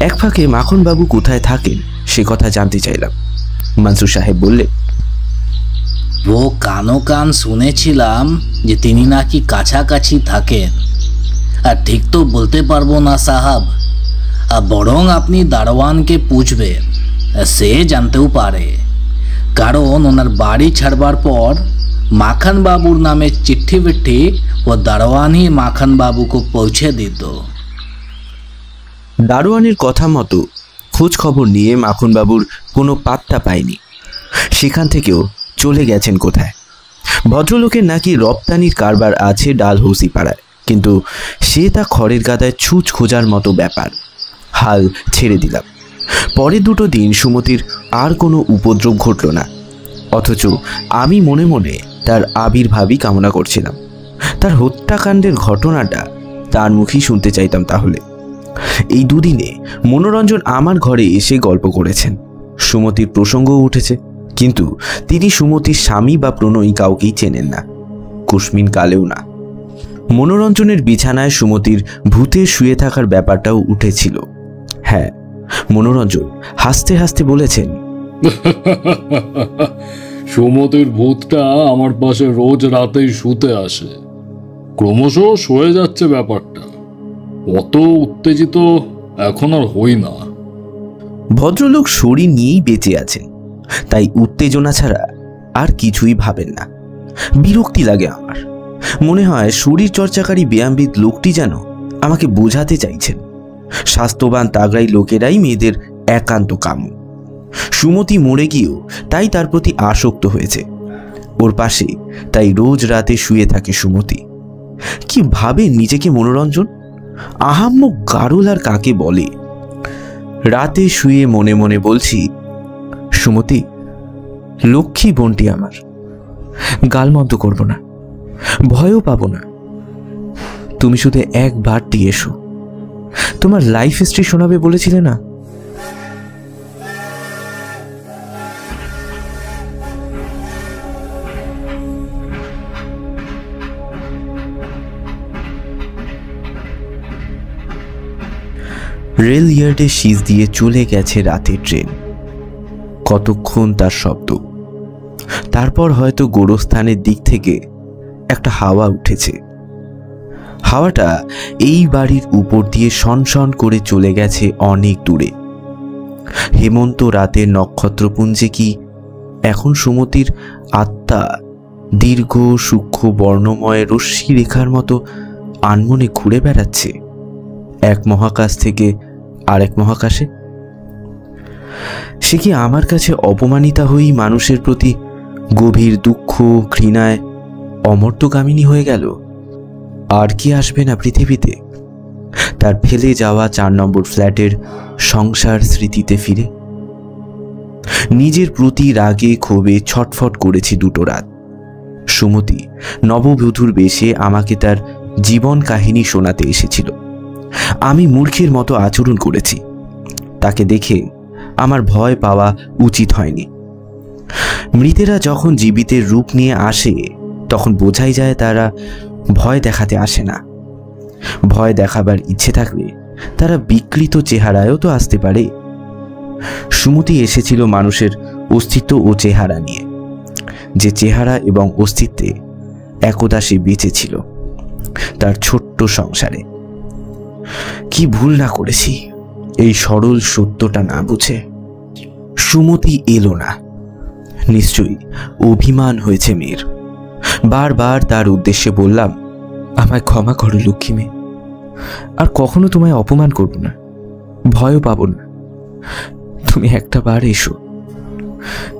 এক ফাঁকে মাখনবাবু কোথায় থাকেন সে কথা জানতে চাইলাম। মনসুর সাহেব বললে, वो कानो कान শুনেছিলাম যে তিনি নাকি কাছাকাছি থাকেন। আর ঠিক তো বলতে পারবো না সাহাব, বরং আপনি দারোয়ানকে পুছবেন, সে জানতেও পারে। কারণ ওনার বাড়ি ছাড়বার পর মাখন বাবুর নামে চিঠি বিঠি ও দারোয়ান ही মাখন বাবু को পৌঁছে দিত। দারোয়ানের কথা মতো খোঁজ খবর নিয়ে মাখনবাবুর কোনো পাত্তা পায়নি। সেখান থেকেও চলে গেছেন কোথায়। ভদ্রলোকের নাকি রপ্তানির কারবার আছে ডালহৌসি পাড়ায়, কিন্তু সে তা খড়ের গাদায় ছুঁচ খোঁজার মতো ব্যাপার। হাল ছেড়ে দিলাম। পরের 2 দিন সুমতির আর কোনো উপদ্রব ঘটল না, অথচ আমি মনে মনে তার আবির্ভাবই কামনা করছিলাম। তার হত্যাকাণ্ডের ঘটনাটা তার মুখেই শুনতে চাইতাম। তাহলে এই 2 দিনে মনোরঞ্জন আমার ঘরে এসে গল্প করেছেন। সুমতির প্রসঙ্গও উঠেছে, কিন্তু তিনি সুমতির স্বামী বা প্রণয়ী কাউকেই চেনেন না, কুসমিন কালেও না। মনোরঞ্জনের বিছানায় সুমতির ভূতে শুয়ে থাকার ব্যাপারটাও উঠেছিল। হ্যাঁ, মনোরঞ্জন হাসতে হাসতে বলেছেন, সুমতির ভূতটা আমার পাশে রোজ রাতেই শুতে আসে, ক্রমশ সয়ে যাচ্ছে ব্যাপারটা। অত উত্তেজিত এখন আর হই না। ভদ্রলোক শরীর নিয়েই বেঁচে আছেন, তাই উত্তেজনা ছাড়া আর কিছুই ভাবেন না। বিরক্তি লাগে আমার। মনে হয় শরীর চর্চাকারী ব্যায়ামবিদ লোকটি যেন আমাকে বোঝাতে চাইছেন স্বাস্থ্যবান তাগড়াই লোকেরাই মেয়েদের একান্ত কাম্য। সুমতি মরে গিয়েও তাই তার প্রতি আসক্ত হয়েছে। ওর পাশে তাই রোজ রাতে শুয়ে থাকে সুমতি। কি ভাবে নিজেকে মনোরঞ্জন? আহাম্মক গারুল আর কাকে বলে? রাতে শুয়ে মনে মনে বলছি, সুমতি লক্ষ্মী বোনটি আমার, গালমন্দ করব না, ভয়ও পাবো না। তুমি শুধু একবারটি এসো, তোমার লাইফ হিস্ট্রি শোনাবে বলেছিলে না? রেল ইয়ার্ডে শীষ দিয়ে চলে গেছে রাতের ট্রেন। কতক্ষণ তার শব্দ। তারপর হয়তো গোরস্থানের দিক থেকে একটা হাওয়া উঠেছে। হাওয়াটা এই বাড়ির উপর দিয়ে শনশন করে চলে গেছে অনেক দূরে। হেমন্ত রাতের নক্ষত্রপুঞ্জে কি এখন সুমতির আত্মা দীর্ঘ সূক্ষ্ম বর্ণময় রশ্মি রেখার মতো আনমনে ঘুরে বেড়াচ্ছে এক মহাকাশ থেকে আরেক মহাকাশে? সে কি আমার কাছে অপমানিতা হয়েই মানুষের প্রতি গভীর দুঃখ ঘৃণায় অমর্ত্যগামিনী হয়ে গেল? আর কি আসবে না পৃথিবীতে তার ফেলে যাওয়া 4 নম্বর ফ্ল্যাটের সংসার স্মৃতিতে ফিরে? নিজের প্রতি রাগে ক্ষোভে ছটফট করেছি 2 রাত। সুমতি নববধূর বেশে আমাকে তার জীবন কাহিনী শোনাতে এসেছিল। আমি মূর্খের মতো আচরণ করেছি। তাকে দেখে আমার ভয় পাওয়া উচিত হয়নি। মৃতেরা যখন জীবিতের রূপ নিয়ে আসে তখন বোঝাই যায় তারা ভয় দেখাতে আসে না। ভয় দেখাবার ইচ্ছে থাকলে তারা বিকৃত চেহারায়ও তো আসতে পারে। সুমতি এসেছিল মানুষের অস্তিত্ব ও চেহারা নিয়ে, যে চেহারা এবং অস্তিত্বে একদা সে বেঁচে ছিল তার ছোট্ট সংসারে। কি ভুল না করেছি এই সরল সত্যটা না বুঝে। সুমতি এলো না, নিশ্চয়ই অভিমান হয়েছে মেয়ের। বারবার তার উদ্দেশ্যে বললাম, আমায় ক্ষমা করো লক্ষ্মী মেয়ে, আর কখনো তোমায় অপমান করব না, ভয়ও পাব না। তুমি একটা বার এসো,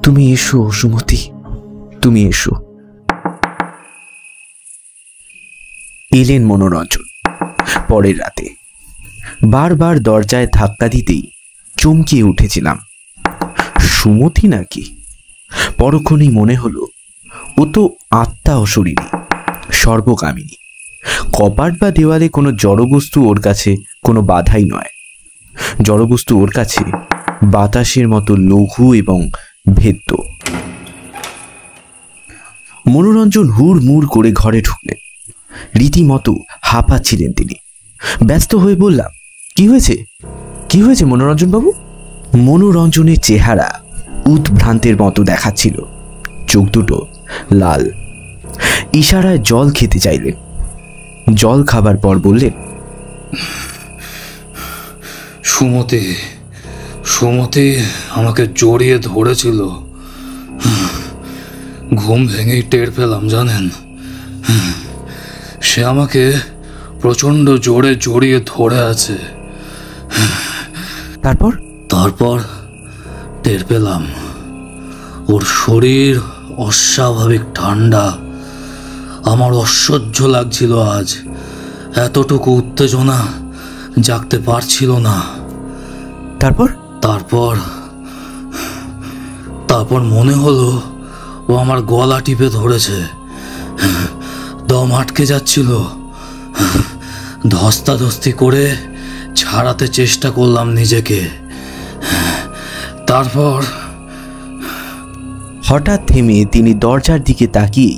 তুমি এসো সুমতি, তুমি এসো। এলেন মনোরঞ্জন পরের রাতে। বারবার দরজায় ধাক্কা দিতেই চমকিয়ে উঠেছিলাম। সুমতি নাকি? পরক্ষণেই মনে হলো ও তো আত্মা অশরীরী, সর্বকামিনী। কপাট বা দেওয়ালে কোনো জড়বস্তু ওর কাছে কোনো বাধাই নয়। জড়বস্তু ওর কাছে বাতাসের মতো লঘু এবং ভেদ্য। মনোরঞ্জন হুড়মুড় করে ঘরে ঢুকলেন। রীতিমতো হাঁপাচ্ছিলেন তিনি। ব্যস্ত হয়ে বললাম, কি হয়েছে, কি হয়েছে মনোরঞ্জন বাবু? মনোরঞ্জনের চেহারা উদ্ভ্রান্তের মতো দেখাচ্ছিল, চোখ দুটো লাল। ইশারায় জল খেতে চাইলেন। জল খাবার পর বললেন, সুমতি সুমতি আমাকে জড়িয়ে ধরেছিল। ঘুম ভেঙেই টের পেলাম জানেন, সে আমাকে প্রচন্ড জোরে জড়িয়ে ধরে আছে। তারপর তারপর টের পেলাম ওর শরীর অস্বাভাবিক ঠান্ডা। আমার অসহ্য লাগছিল আজ। এতটুকু উত্তেজনা জাগতে পারছিল না। তারপর তারপর তারপর মনে হলো ও আমার গলা টিপে ধরেছে। দম আটকে যাচ্ছিল। ধস্তাধস্তি করে ছাড়াতে চেষ্টা করলাম নিজেকে। তারপর হঠাৎ থেমে তিনি দরজার দিকে তাকিয়ে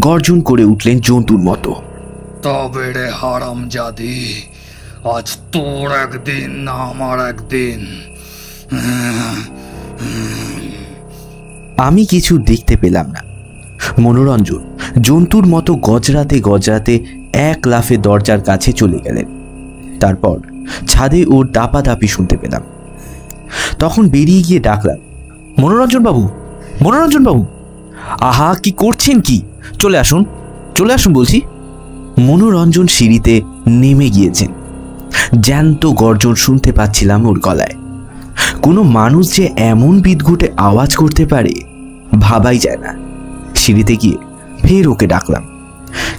গর্জন করে উঠলেন জন্তুর মতো, তবে রে হারামজাদি, আজ তোর একদিন না আমার একদিন। আমি কিছু দেখতে পেলাম না। মনোরঞ্জন জন্তুর মতো গজরাতে গজরাতে এক লাফে দরজার কাছে চলে গেলেন। তারপর ছাদে ওর দাপাদাপি শুনতে পেলাম। তখন বেরিয়ে গিয়ে ডাকলাম, মনোরঞ্জন বাবু, মনোরঞ্জন বাবু, আহা কি করছেন কি? চলে আসুন, চলে আসুন বলছি। মনোরঞ্জন সিঁড়িতে নেমে গিয়েছেন। জ্যান্ত গর্জন শুনতে পাচ্ছিলাম ওর গলায়। কোনো মানুষ যে এমন বিদঘুটে আওয়াজ করতে পারে ভাবাই যায় না। সিঁড়িতে গিয়ে ফের ওকে ডাকলাম,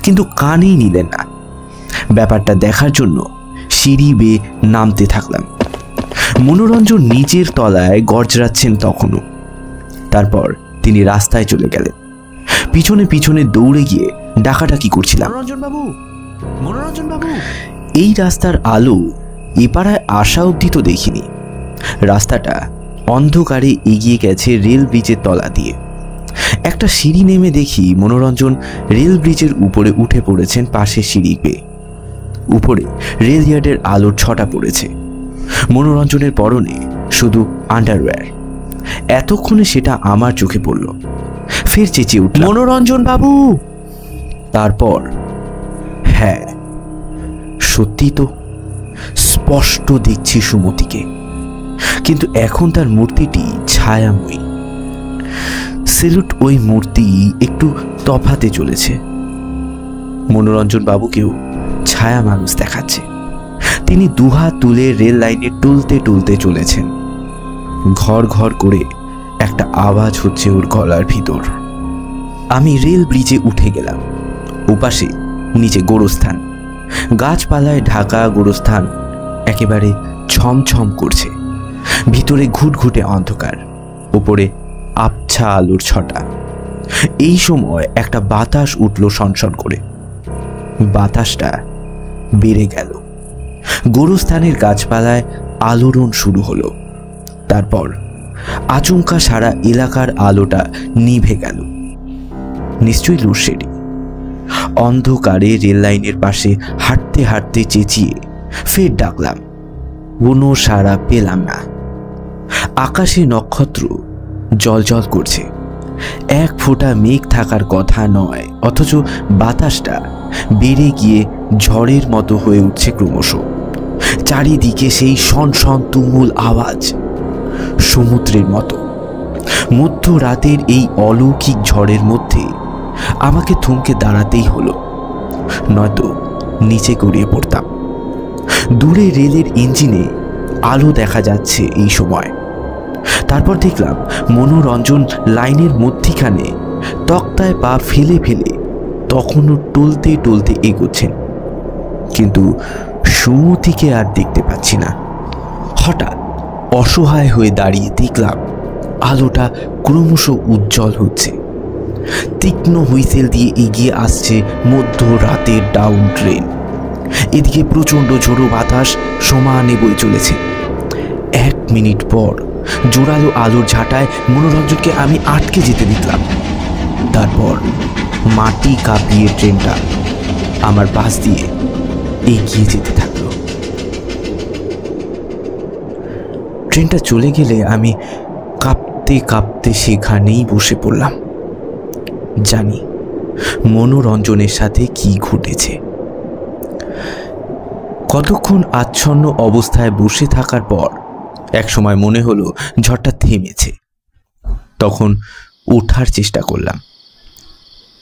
কিন্তু কানেই নিলেন না। ব্যাপারটা দেখার জন্য সিঁড়ি বেয়ে নামতে থাকলাম। মনোরঞ্জন নিচের তলায় গর্জরাচ্ছেন তখনও। তারপর তিনি রাস্তায় চলে গেলেন। পিছনে পিছনে দৌড়ে গিয়ে ডাকাডাকি করছিলাম, মনোরঞ্জন বাবু, মনোরঞ্জন বাবু। এই রাস্তার আলো এপাড়ায় আসা অবধি তো দেখিনি। রাস্তাটা অন্ধকারে এগিয়ে গেছে রেল ব্রিজের তলা দিয়ে। একটা সিঁড়ি নেমে দেখি মনোরঞ্জন রেল ব্রিজের উপরে উঠে পড়েছেন পাশের সিঁড়ি বেয়ে। উপরে রেল ইয়ার্ডের আলোর ছটা পড়েছে। মনোরঞ্জনের পরনে শুধু আন্ডারওয়্যার। এতক্ষণে সেটা আমার চোখে পড়ল। ফের চেঁচিয়ে উঠল, মনোরঞ্জন বাবু। তারপর হ্যাঁ, সত্যি তো স্পষ্ট দেখছি সুমতিকে, কিন্তু এখন তার মূর্তিটি ছায়াময়ী। সেলুট ওই মূর্তি একটু তফাতে চলেছে। মনোরঞ্জন বাবুকেও ছায়া মানুষ দেখাচ্ছে। তিনি দুহাত তুলে রেল লাইনে টুলতে টুলতে চলেছেন। ঘর ঘর করে একটা আওয়াজ হচ্ছে ওর গলার ভিতর। আমি রেল ব্রিজে উঠে গেলাম। ওপাশে নিচে গোরস্থান, গাছপালায় ঢাকা গোরস্থান একেবারে ছমছম করছে। ভিতরে ঘুটঘুটে অন্ধকার, উপরে আবছা আলোর ছটা। এই সময় একটা বাতাস উঠল সনসন করে। বাতাসটা বেড়ে গেল। গোরস্থানের গাছপালায় আলোড়ন শুরু হলো। তারপর আচমকা সারা এলাকার আলোটা নিভে গেল। নিশ্চয়ই লোডশেডিং। অন্ধকারে রেল লাইনের পাশে হাঁটতে হাঁটতে চেঁচিয়ে ফের ডাকলাম, কোনো সাড়া পেলাম না। আকাশে নক্ষত্র জলজল করছে। এক ফোঁটা মেঘ থাকার কথা নয়, অথচ বাতাসটা বেড়ে গিয়ে ঝড়ের মতো হয়ে উঠছে ক্রমশ। চারিদিকে সেই শনশন তুমুল আওয়াজ, সমুদ্রের মতো। মধ্যরাতের এই অলৌকিক ঝড়ের মধ্যে আমাকে থমকে দাঁড়াতেই হলো, নয়তো নিচে গড়িয়ে পড়তাম। দূরে রেলের ইঞ্জিনে আলো দেখা যাচ্ছে এই সময়। তারপর দেখলাম মনোরঞ্জন লাইনের মধ্যিখানে তক্তায় পা ফেলে ফেলে তখনও টলতে টলতে এগোচ্ছেন, কিন্তু সুমতিকে আর দেখতে পাচ্ছি না। হঠাৎ অসহায় হয়ে দাঁড়িয়ে দেখলাম আলোটা ক্রমশ উজ্জ্বল হচ্ছে। তীক্ষ্ণ হুইসেল দিয়ে এগিয়ে আসছে মধ্যরাতের ডাউন ট্রেন। এদিকে প্রচণ্ড ঝোড়ো বাতাস সমানে বয়ে চলেছে। 1 মিনিট পর জোরালো আলোর ঝাঁটায় মনোরঞ্জনকে আমি আটকে যেতে দেখলাম। তারপর মাটি কাঁপিয়ে ট্রেনটা আমার পাশ দিয়ে এগিয়ে যেতে থাকলো। ট্রেনটা চলে গেলে আমি কাঁপতে কাঁপতে সেখানেই বসে পড়লাম। জানি মনোরঞ্জনের সাথে কি ঘটেছে। কতক্ষণ আচ্ছন্ন অবস্থায় বসে থাকার পর একসময় মনে হলো ঝড়টা থেমেছে। তখন ওঠার চেষ্টা করলাম।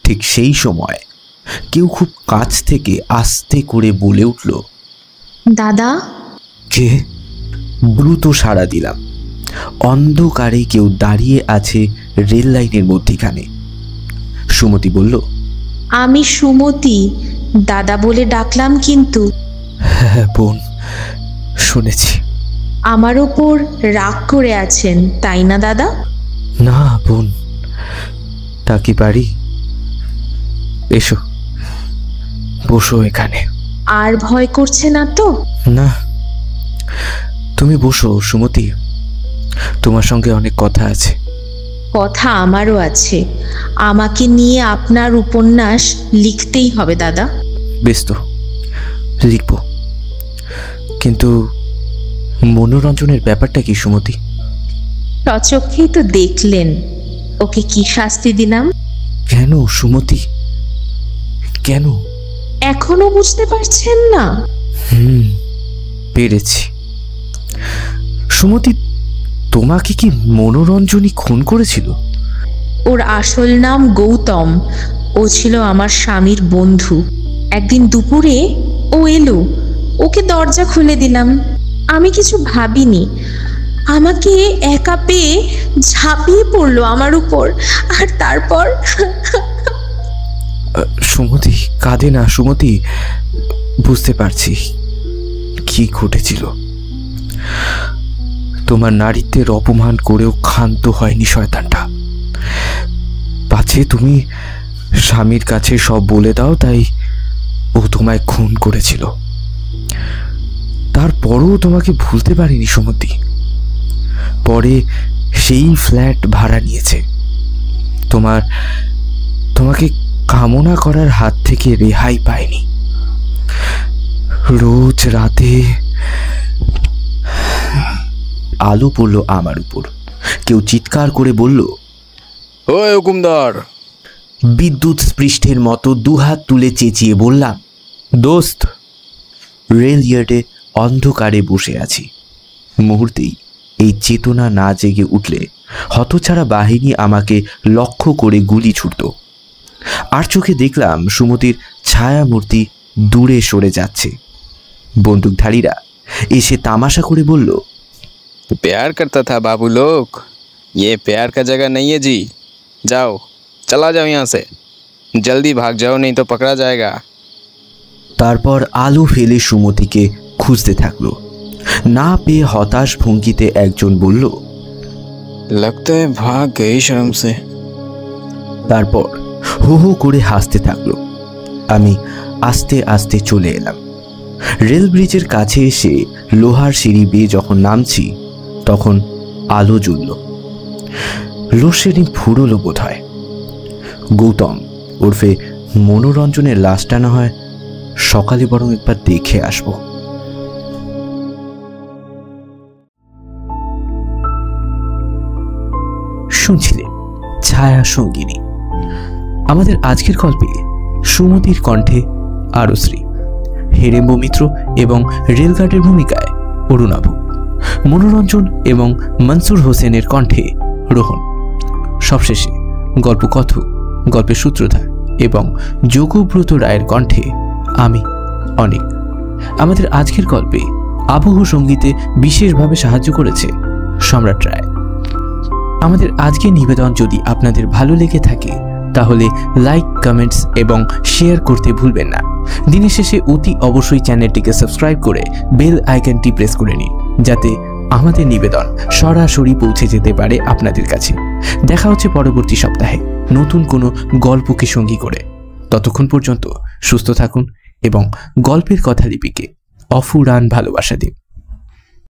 ঠিক সেই সময় কেউ খুব কাছ থেকে আস্তে করে বলে উঠল, দাদা। কে? দ্রুত সাড়া দিলাম। অন্ধকারে কেউ দাঁড়িয়ে আছে রেল লাইনের মধ্যিখানে। সুমতি বলল, আমি সুমতি, দাদা বলে ডাকলাম কিন্তু। হ্যাঁ বোন, শুনেছি। আমার ওপর রাগ করে আছেন তাই না দাদা? না বোন, তা কি পারি? এসো, বসো এখানে। আর ভয় করছে না তো? না, তুমি বসো সুমতি, তোমার সঙ্গে অনেক কথা আছে। কথা আমারও আছে। আমাকে নিয়ে আপনার উপন্যাস লিখতেই হবে দাদা। বেশ তো, লিখব। কিন্তু মনোরঞ্জনের ব্যাপারটা কি সুমতি? সচক্ষেই তো দেখলেন, ওকে কি শাস্তি দিলাম। কেন সুমতি, কেন? এখনো বুঝতে পারছেন না? পেরেছি। সুমতি, তোমাকে কি মনোরঞ্জনই খুন করেছিল? ওর আসল নাম গৌতম। ও ছিল আমার স্বামীর বন্ধু। একদিন দুপুরে ও এলো, ওকে দরজা খুলে দিলাম। আমি কিছু ভাবিনি। আমাকে একা পেয়ে ঝাঁপিয়ে পড়লো আমার উপর, আর তারপর সুমতি, কাঁদে না সুমতি, বুঝতে পারছি কি ঘটেছিল। তোমার নারীত্বের অপমান করেও ক্ষান্ত হয়নি শয়তানটা। পাছে তুমি স্বামীর কাছে সব বলে দাও, তাই ও তোমায় খুন করেছিল। তারপরও তোমাকে ভুলতে পারিনি সুমতি। পরে সেই ফ্ল্যাট ভাড়া নিয়েছে। তোমাকে কামনা করার হাত থেকে রেহাই পায়নি। রোজ রাতে আলো পড়ল আমার উপর। কেউ চিৎকার করে বলল, ওই হুকুমদার। বিদ্যুৎ স্পৃষ্টের মতো দুহাত তুলে চেঁচিয়ে বললাম, দোস্ত। রেল ইয়ার্ডে অন্ধকারে বসে আছি। মুহূর্তেই এই চেতনা না জেগে উঠলে হতছাড়া বাহিনী আমাকে লক্ষ্য করে গুলি ছুটত। আর চোখে দেখলাম সুমতির ছায়ামূর্তি দূরে সরে যাচ্ছে। বন্দুকধারীরা এসে তামাশা করে বলল, प्यार करता था बाबू लोग, ये प्यार का जगह नहीं है जी। जाओ, चला जाओ यहाँ से, जल्दी भाग जाओ नहीं तो पकड़ा जाएगा। তারপর আলো ফেলে সুমতিকে খুঁজতে থাকলো। না পেয়ে হতাশ ভঙ্গিতে একজন বলল, लगता है भाग गई शर्म से। তারপর হো হো করে হাসতে থাকলো। আমি আস্তে আস্তে চলে এলাম। রেল ব্রিজের কাছে এসে লোহার সিঁড়ি বেয়ে যখন নামছি তখন আলো জ্বলল। লোডশেডিং ফুরলো বোধ হয়। গৌতম ওরফে মনোরঞ্জনের লাশটা না হয় সকালে বরং একবার দেখে আসব। শুনছিলেন ছায়া সঙ্গিনী। আমাদের আজকের গল্পে সুমতির কণ্ঠে আরুশ্রী, হেরেম্বু মিত্র এবং রেলগার্ডের ভূমিকায় অরুণাভ, মনোরঞ্জন এবং মনসুর হোসেনের কণ্ঠে রোহন, সবশেষে গল্পকথক, গল্পের সূত্রধার এবং যোগব্রত রায়ের কণ্ঠে আমি অনেক। আমাদের আজকের গল্পে আবহ সঙ্গীতে বিশেষভাবে সাহায্য করেছে সম্রাট রায়। আমাদের আজকের নিবেদন যদি আপনাদের ভালো লেগে থাকে তাহলে লাইক, কমেন্টস এবং শেয়ার করতে ভুলবেন না। দিনের শেষে অতি অবশ্যই চ্যানেলটিকে সাবস্ক্রাইব করে বেল আইকনটি প্রেস করে নিন, যাতে আমাদের নিবেদন সরাসরি পৌঁছে যেতে পারে আপনাদের কাছে। দেখা হচ্ছে পরবর্তী সপ্তাহে নতুন কোনো গল্পকে সঙ্গী করে। ততক্ষণ পর্যন্ত সুস্থ থাকুন এবং গল্পের কথালিপিকে অফুরান ভালোবাসা দিন।